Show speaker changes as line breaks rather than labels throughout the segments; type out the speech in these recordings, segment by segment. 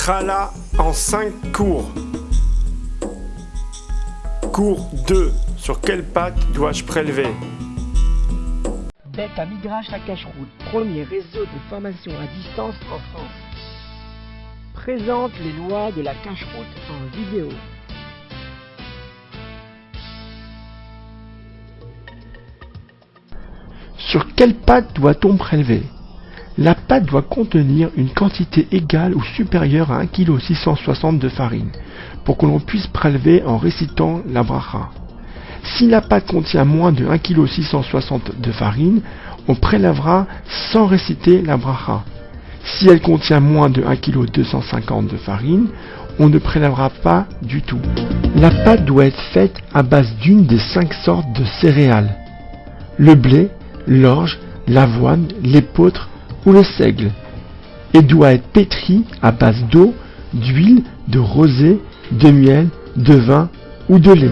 Challah en 5 cours. Cours 2. Sur quelle pâte dois-je prélever?
Bête à Midrash à Cacheroute, premier réseau de formation à distance en France, présente les lois de la cacheroute en vidéo.
Sur quelle pâte doit-on prélever? La pâte doit contenir une quantité égale ou supérieure à 1,660 kg de farine, pour que l'on puisse prélever en récitant la bracha. Si la pâte contient moins de 1,660 kg de farine, on prélèvera sans réciter la bracha. Si elle contient moins de 1,250 kg de farine, on ne prélèvera pas du tout. La pâte doit être faite à base d'une des 5 sortes de céréales: le blé, l'orge, l'avoine, l'épeautre ou le seigle, et doit être pétrie à base d'eau, d'huile, de rosée, de miel, de vin ou de lait.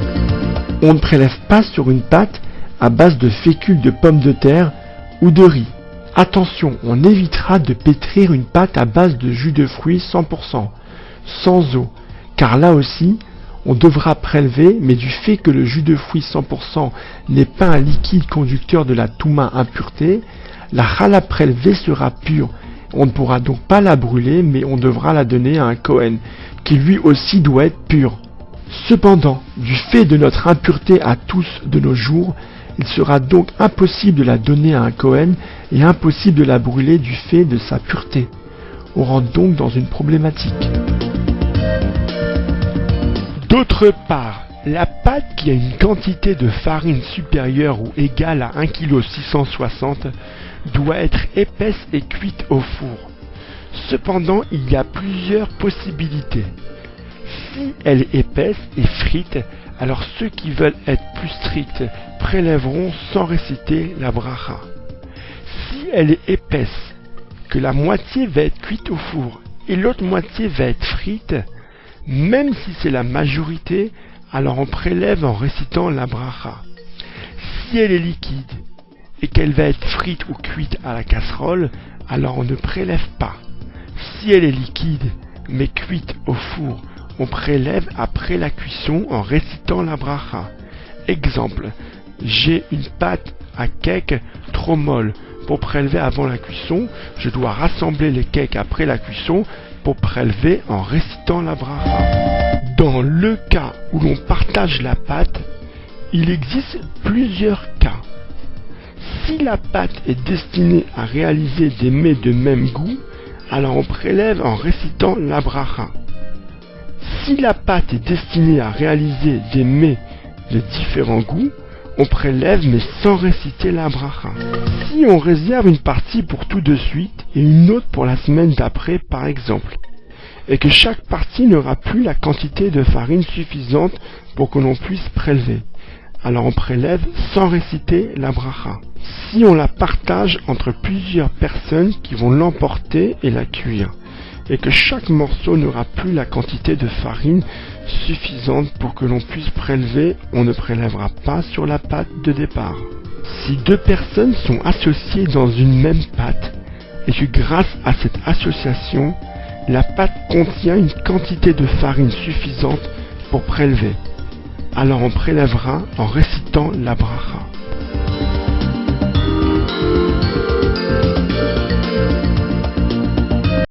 On ne prélève pas sur une pâte à base de fécule de pommes de terre ou de riz. Attention, on évitera de pétrir une pâte à base de jus de fruits 100%, sans eau, car là aussi, on devra prélever, mais du fait que le jus de fruits 100% n'est pas un liquide conducteur de la touma impureté, la challah prélevée sera pure. On ne pourra donc pas la brûler, mais on devra la donner à un Kohen, qui lui aussi doit être pur. Cependant, du fait de notre impureté à tous de nos jours, il sera donc impossible de la donner à un Kohen et impossible de la brûler du fait de sa pureté. On rentre donc dans une problématique. D'autre part, la pâte qui a une quantité de farine supérieure ou égale à 1,660 kg doit être épaisse et cuite au four. Cependant, il y a plusieurs possibilités. Si elle est épaisse et frite, alors ceux qui veulent être plus stricts prélèveront sans réciter la bracha. Si elle est épaisse, que la moitié va être cuite au four et l'autre moitié va être frite, même si c'est la majorité, alors on prélève en récitant la bracha. Si elle est liquide et qu'elle va être frite ou cuite à la casserole, alors on ne prélève pas. Si elle est liquide mais cuite au four, on prélève après la cuisson en récitant la bracha. Exemple, j'ai une pâte à cake trop molle. Pour prélever avant la cuisson, je dois rassembler les cakes après la cuisson pour prélever en récitant la bracha. Dans le cas où l'on partage la pâte, il existe plusieurs cas. Si la pâte est destinée à réaliser des mets de même goût, alors on prélève en récitant la bracha. Si la pâte est destinée à réaliser des mets de différents goûts, on prélève mais sans réciter la bracha. Si on réserve une partie pour tout de suite et une autre pour la semaine d'après par exemple, et que chaque partie n'aura plus la quantité de farine suffisante pour que l'on puisse prélever, alors on prélève sans réciter la bracha. Si on la partage entre plusieurs personnes qui vont l'emporter et la cuire, et que chaque morceau n'aura plus la quantité de farine suffisante pour que l'on puisse prélever, on ne prélèvera pas sur la pâte de départ. Si deux personnes sont associées dans une même pâte, et que grâce à cette association, la pâte contient une quantité de farine suffisante pour prélever, alors on prélèvera en récitant la bracha.